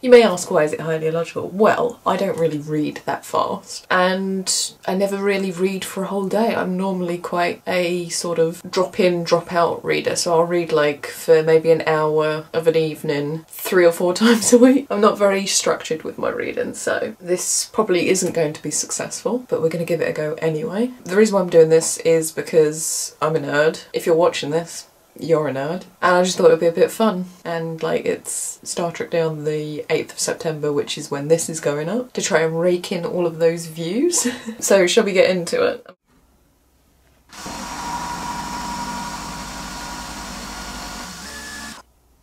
You may ask, why is it highly illogical? Well, I don't really read that fast, and I never really read for a whole day. I'm normally quite a sort of drop in, drop out reader, so I'll read like for maybe an hour of an evening 3 or 4 times a week. I'm not very structured with my reading, so this probably isn't going to be successful, but we're going to give it a go anyway. The reason why I'm doing this is because I'm a nerd. If you're watching this, you're a nerd, and I just thought it would be a bit fun, and like it's Star Trek Day on the 8th of September, which is when this is going up, to try and rake in all of those views. So shall we get into it?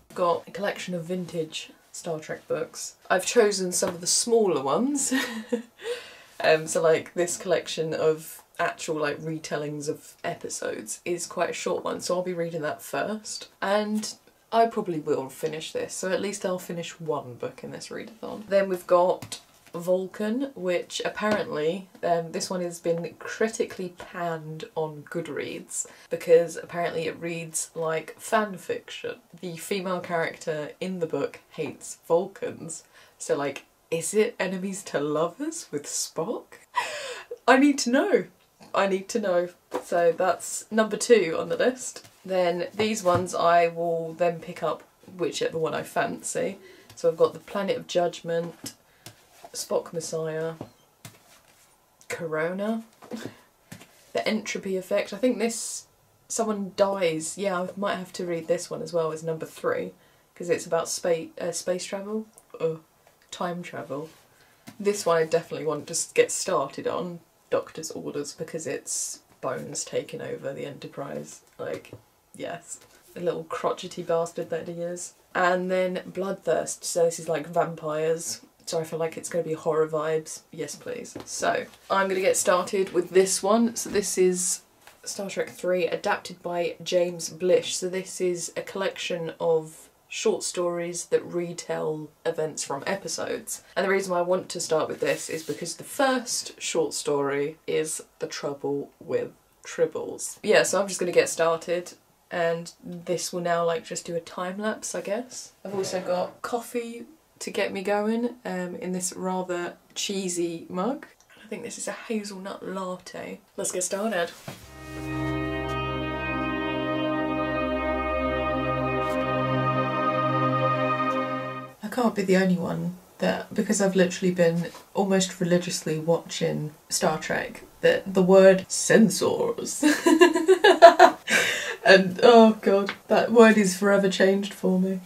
I've got a collection of vintage Star Trek books. I've chosen some of the smaller ones. So like this collection of actual like retellings of episodes is quite a short one, so I'll be reading that first, and I probably will finish this, so at least I'll finish one book in this readathon. Then we've got Vulcan, which apparently this one has been critically panned on Goodreads because apparently it reads like fan fiction. The female character in the book hates Vulcans, so like, is it enemies to lovers with Spock? I need to know. I need to know. So that's number 2 on the list. Then these ones I will then pick up whichever one I fancy. So I've got the Planet of Judgment, Spock Messiah, Corona, the Entropy Effect. I think this, someone dies. Yeah, I might have to read this one as well as number 3 because it's about space travel, time travel. This one I definitely want to get started on. Doctor's Orders, because it's Bones taking over the Enterprise. Like, yes. The little crotchety bastard that he is. And then Bloodthirst, so this is like vampires. So I feel like it's going to be horror vibes. Yes, please. So, I'm going to get started with this one. So this is Star Trek 3, adapted by James Blish. So this is a collection of short stories that retell events from episodes. And the reason why I want to start with this is because the first short story is The Trouble with Tribbles. Yeah, so I'm just going to get started, and this will now like just do a time lapse, I guess. I've also got coffee to get me going in this rather cheesy mug. I think this is a hazelnut latte. Let's get started. I can't be the only one that, because I've literally been almost religiously watching Star Trek, that the word censors and oh god, that word is forever changed for me.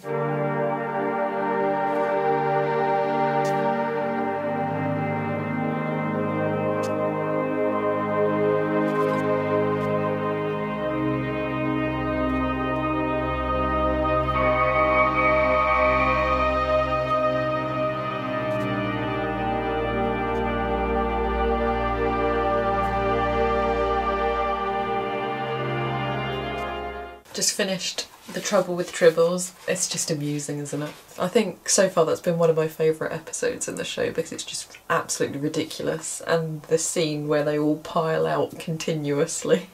Just finished The Trouble with Tribbles. It's just amusing, isn't it? I think so far that's been one of my favourite episodes in the show because it's just absolutely ridiculous, and the scene where they all pile out continuously.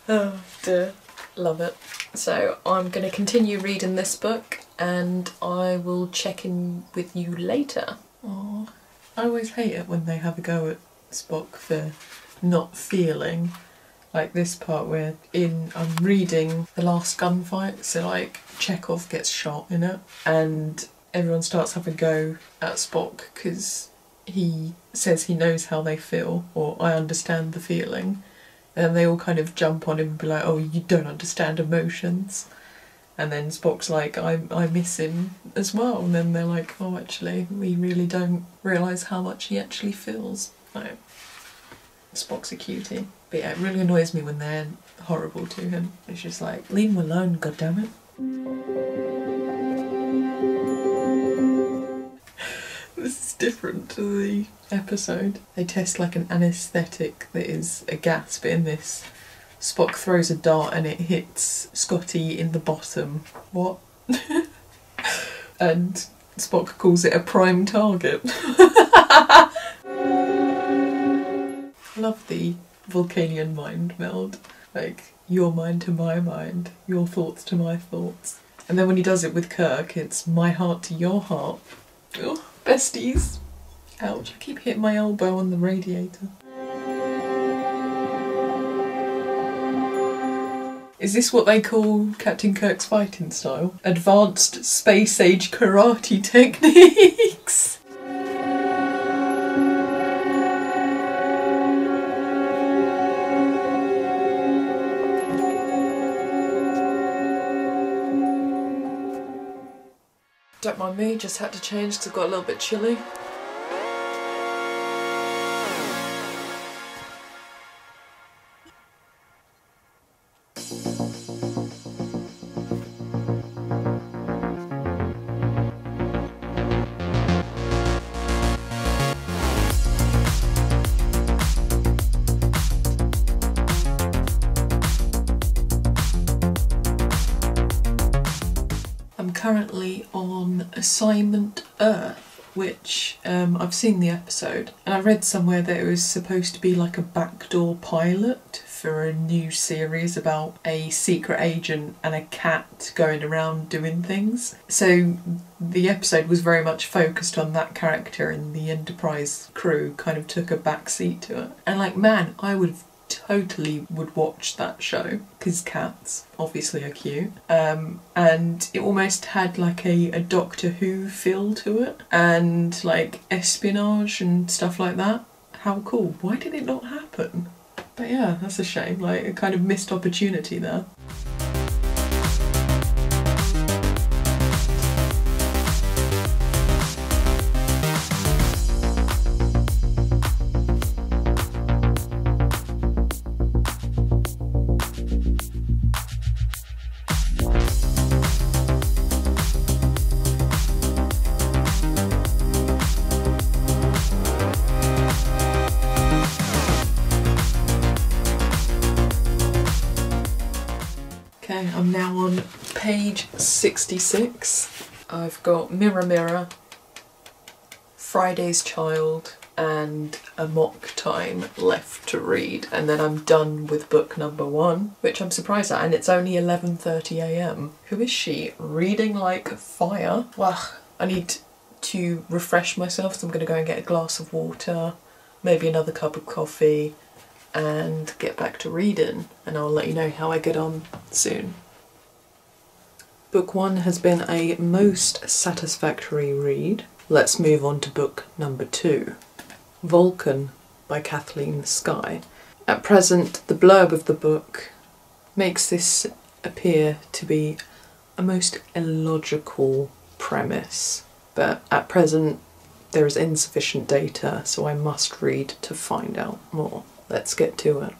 Oh dear, love it. So I'm going to continue reading this book and I will check in with you later. Oh, I always hate it when they have a go at Spock for not feeling. Like this part where I'm reading The Last Gunfight, so like Chekhov gets shot in it and everyone starts having a go at Spock because he says he knows how they feel, or I understand the feeling, and they all kind of jump on him and be like, oh, you don't understand emotions, and then Spock's like, I miss him as well, and then they're like, oh actually we really don't realise how much he actually feels. Like, Spock's a cutie. But yeah, it really annoys me when they're horrible to him. It's just like, leave him alone, goddammit. This is different to the episode. They test like an anaesthetic that is a gas, but in this, Spock throws a dart and it hits Scotty in the bottom. What? And Spock calls it a prime target. Love the Vulcanian mind meld, like your mind to my mind, your thoughts to my thoughts. And then when he does it with Kirk, it's my heart to your heart, Oh, besties. Ouch, I keep hitting my elbow on the radiator. Is this what they call Captain Kirk's fighting style? Advanced space age karate techniques! Don't mind me, just had to change because it got a little bit chilly. Currently on Assignment Earth, which I've seen the episode, and I read somewhere that it was supposed to be like a backdoor pilot for a new series about a secret agent and a cat going around doing things. So the episode was very much focused on that character, and the Enterprise crew kind of took a backseat to it. And like, man, I totally would watch that show because cats obviously are cute, and it almost had like a Doctor Who feel to it, and like espionage and stuff like that. How cool. Why did it not happen? But yeah, that's a shame, like a kind of missed opportunity there. Okay, I'm now on page 66. I've got Mirror Mirror, Friday's Child and A Mock Time left to read, and then I'm done with book number 1, which I'm surprised at, and it's only 11:30 AM. Who is she? Reading like fire. Well, I need to refresh myself, so I'm going to go and get a glass of water, maybe another cup of coffee, and get back to reading, and I'll let you know how I get on soon. Book 1 has been a most satisfactory read. Let's move on to book number 2. Vulcan by Kathleen Sky. At present, the blurb of the book makes this appear to be a most illogical premise, but at present there is insufficient data, so I must read to find out more. Let's get to it.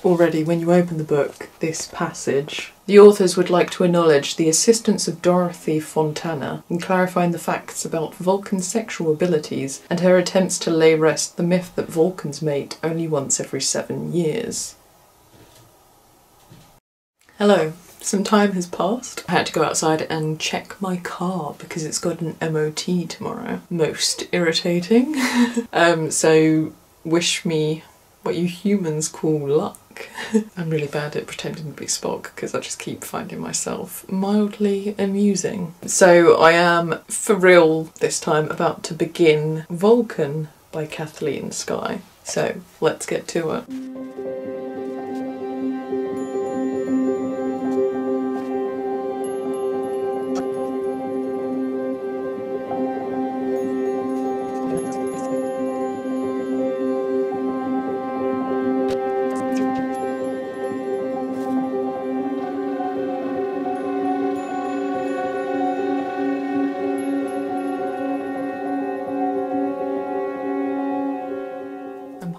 Already, when you open the book, this passage, the authors would like to acknowledge the assistance of Dorothy Fontana in clarifying the facts about Vulcan's sexual abilities and her attempts to lay rest the myth that Vulcans mate only once every 7 years. Hello. Some time has passed. I had to go outside and check my car because it's got an MOT tomorrow. Most irritating. So wish me what you humans call luck. I'm really bad at pretending to be Spock because I just keep finding myself mildly amusing. So I am, for real this time, about to begin Vulcan by Kathleen Sky. So let's get to it.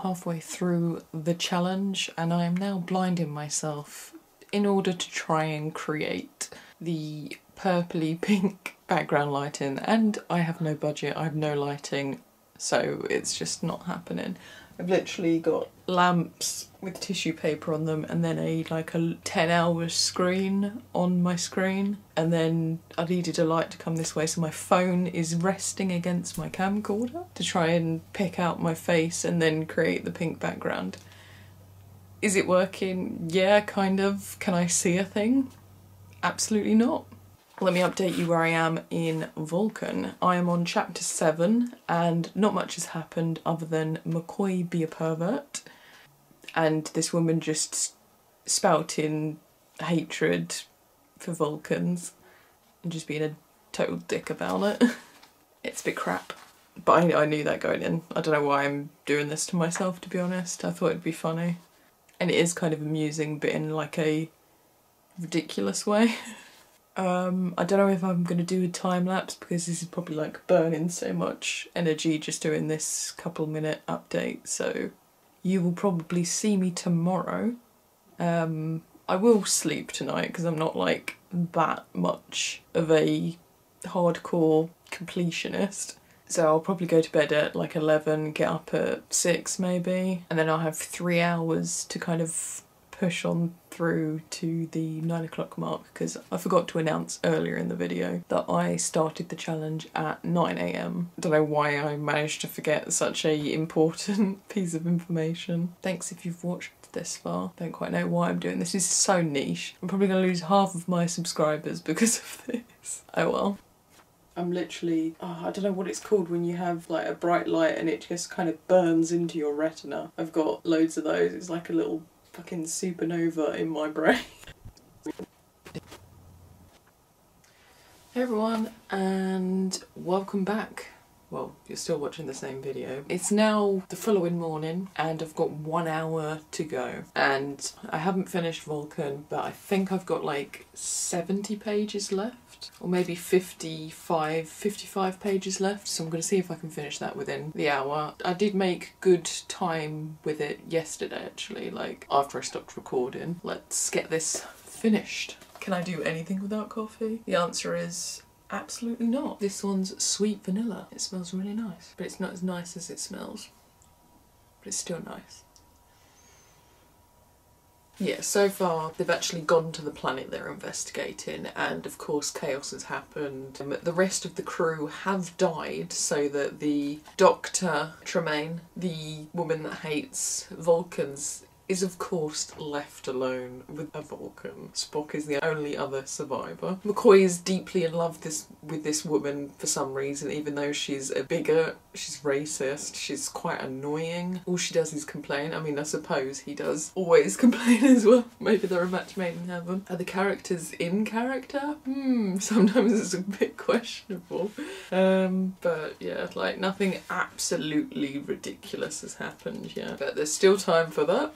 Halfway through the challenge and I am now blinding myself in order to try and create the purpley pink background lighting, and I have no budget, I have no lighting, so it's just not happening. I've literally got lamps with tissue paper on them and then a 10-hour screen on my screen, and then I needed a light to come this way, so my phone is resting against my camcorder to try and pick out my face and then create the pink background. Is it working? Yeah, kind of. Can I see a thing? Absolutely not. Let me update you where I am in Vulcan. I am on chapter 7 and not much has happened other than McCoy be a pervert and this woman just spouting hatred for Vulcans and just being a total dick about it. It's a bit crap. But I knew that going in. I don't know why I'm doing this to myself, to be honest. I thought it'd be funny. And it is kind of amusing, but in like a ridiculous way. I don't know if I'm going to do a time lapse because this is probably like burning so much energy just doing this couple-minute update. So you will probably see me tomorrow. I will sleep tonight because I'm not like that much of a hardcore completionist. So I'll probably go to bed at like 11, get up at 6 maybe, and then I'll have 3 hours to kind of push on through to the 9 o'clock mark because I forgot to announce earlier in the video that I started the challenge at 9 AM. I don't know why I managed to forget such a important piece of information. Thanks if you've watched this far. Don't quite know why I'm doing this. This is so niche. I'm probably going to lose half of my subscribers because of this. Oh well. I'm literally, I don't know what it's called when you have like a bright light and it just kind of burns into your retina. I've got loads of those. It's like a little fucking supernova in my brain. Hey everyone, and welcome back. Well, you're still watching the same video. It's now the following morning and I've got 1 hour to go. And I haven't finished Vulcan, but I think I've got like 70 pages left. Or maybe 55 pages left. So I'm going to see if I can finish that within the hour. I did make good time with it yesterday actually, like after I stopped recording. Let's get this finished. Can I do anything without coffee? The answer is absolutely not. This one's sweet vanilla. It smells really nice, but it's not as nice as it smells. But it's still nice. Yeah, so far they've actually gone to the planet they're investigating and of course chaos has happened. The rest of the crew have died so that the Dr. Tremaine, the woman that hates Vulcans, is of course left alone with a Vulcan. Spock is the only other survivor. McCoy is deeply in love with this woman for some reason, even though she's a bigot, she's racist, she's quite annoying. All she does is complain. I mean, I suppose he does always complain as well. Maybe they're a match made in heaven. Are the characters in character? Sometimes it's a bit questionable. But yeah, like nothing absolutely ridiculous has happened yet. But there's still time for that.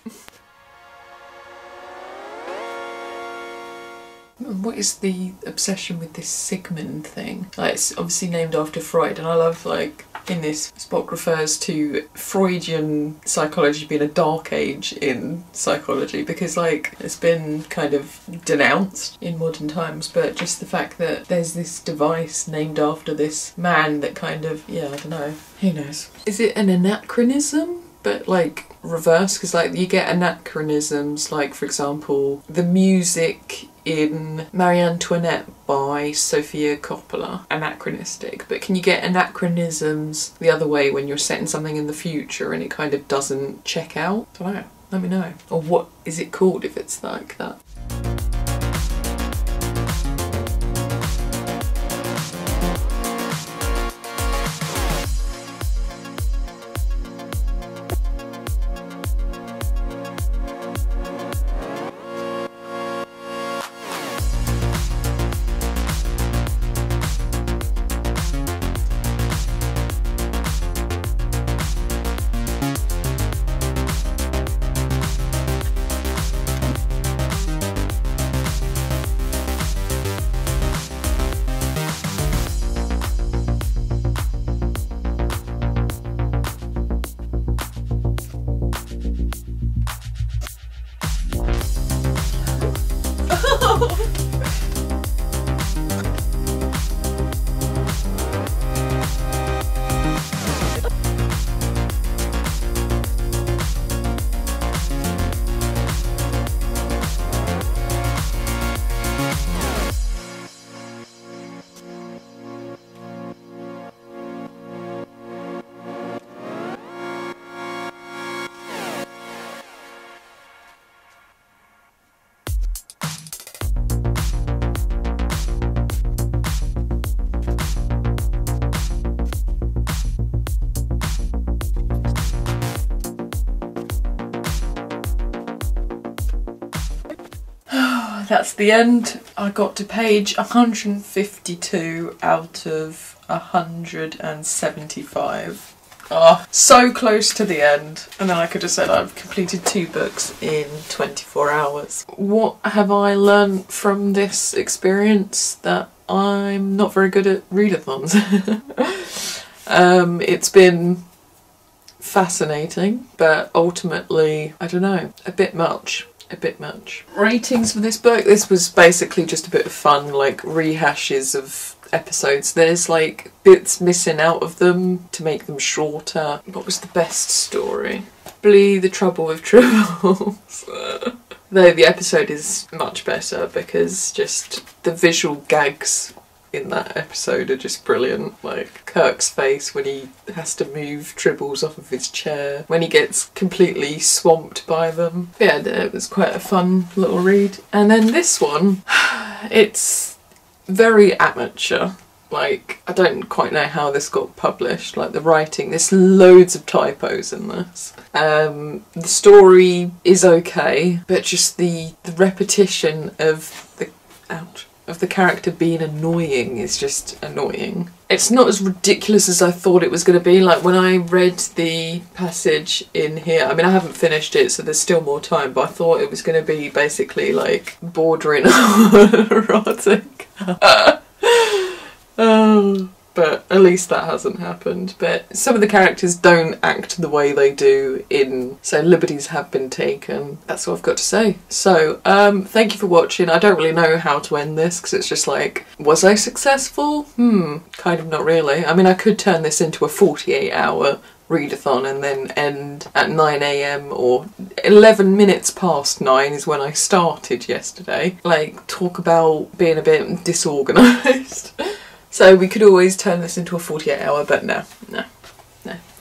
What is the obsession with this Sigmund thing? Like, it's obviously named after Freud, and I love, like, in this, Spock refers to Freudian psychology being a dark age in psychology because, like, it's been kind of denounced in modern times, but just the fact that there's this device named after this man that kind of, yeah, I don't know, who knows. Is it an anachronism? But like reverse, because like you get anachronisms, like for example the music in Marie Antoinette by Sofia Coppola, anachronistic, but can you get anachronisms the other way when you're setting something in the future and it kind of doesn't check out? I don't know, let me know. Or what is it called if it's like that? that's the end. I got to page 152 out of 175. Oh, so close to the end. And then I could have said I've completed 2 books in 24 hours. What have I learned from this experience? That I'm not very good at readathons. It's been fascinating, but ultimately, I don't know, a bit much. Ratings for this book, this was basically just a bit of fun, like rehashes of episodes. There's like bits missing out of them to make them shorter. What was the best story? Probably The Trouble with Tribbles. Though the episode is much better because just the visual gags in that episode are just brilliant. Like Kirk's face when he has to move Tribbles off of his chair, when he gets completely swamped by them. Yeah, it was quite a fun little read. And then this one, it's very amateur. Like, I don't quite know how this got published. Like the writing, there's loads of typos in this. The story is okay, but just the repetition of the character being annoying is just annoying. It's not as ridiculous as I thought it was going to be. Like when I read the passage in here, I mean I haven't finished it so there's still more time, but I thought it was going to be basically like bordering on erotic. But at least that hasn't happened. But some of the characters don't act the way they do in So Liberties Have Been Taken. That's all I've got to say. So, thank you for watching. I don't really know how to end this because it's just like, was I successful? Kind of not really. I mean, I could turn this into a 48-hour readathon and then end at 9 AM or 11 minutes past 9 is when I started yesterday. Like, talk about being a bit disorganised. So we could always turn this into a 48-hour, but no,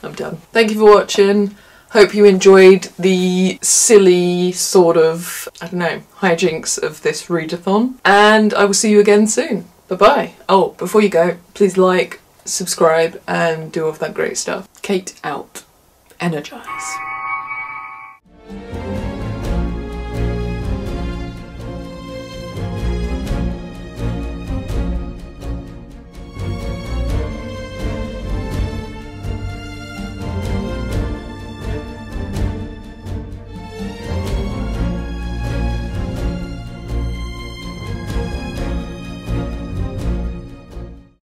I'm done. Thank you for watching. Hope you enjoyed the silly sort of, I don't know, hijinks of this readathon. And I will see you again soon. Bye-bye. Oh, before you go, please like, subscribe, and do all of that great stuff. Kate out. Energize.